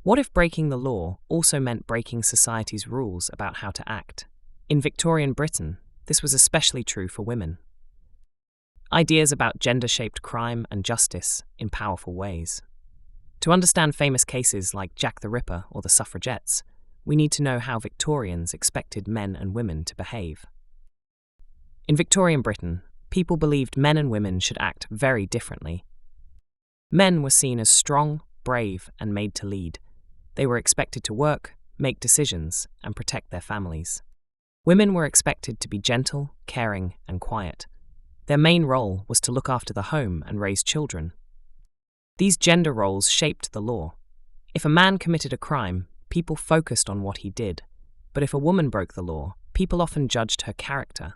What if breaking the law also meant breaking society's rules about how to act? In Victorian Britain, this was especially true for women. Ideas about gender shaped crime and justice in powerful ways. To understand famous cases like Jack the Ripper or the suffragettes, we need to know how Victorians expected men and women to behave. In Victorian Britain, people believed men and women should act very differently. Men were seen as strong, brave, and made to lead. They were expected to work, make decisions, and protect their families. Women were expected to be gentle, caring, and quiet. Their main role was to look after the home and raise children. These gender roles shaped the law. If a man committed a crime, people focused on what he did. But if a woman broke the law, people often judged her character.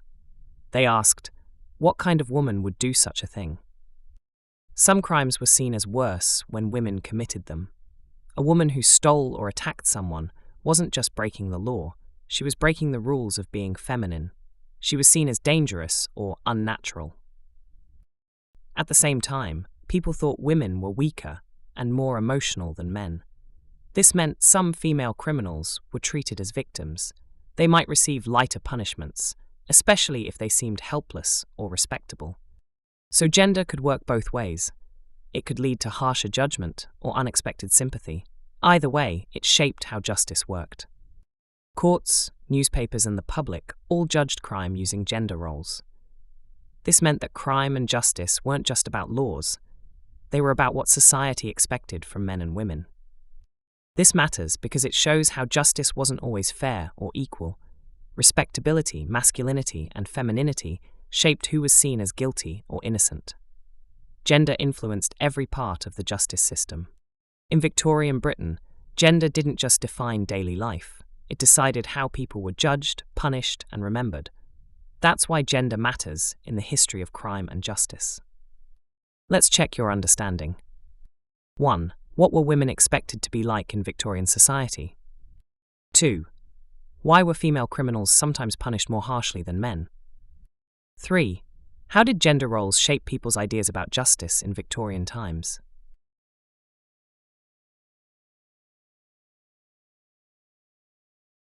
They asked, what kind of woman would do such a thing? Some crimes were seen as worse when women committed them. A woman who stole or attacked someone wasn't just breaking the law, she was breaking the rules of being feminine. She was seen as dangerous or unnatural. At the same time, people thought women were weaker and more emotional than men. This meant some female criminals were treated as victims. They might receive lighter punishments, especially if they seemed helpless or respectable. So gender could work both ways. It could lead to harsher judgment or unexpected sympathy. Either way, it shaped how justice worked. Courts, newspapers, and the public all judged crime using gender roles. This meant that crime and justice weren't just about laws. They were about what society expected from men and women. This matters because it shows how justice wasn't always fair or equal. Respectability, masculinity, and femininity shaped who was seen as guilty or innocent. Gender influenced every part of the justice system. In Victorian Britain, gender didn't just define daily life. It decided how people were judged, punished, and remembered. That's why gender matters in the history of crime and justice. Let's check your understanding. 1. What were women expected to be like in Victorian society? 2. Why were female criminals sometimes punished more harshly than men? 3. How did gender roles shape people's ideas about justice in Victorian times?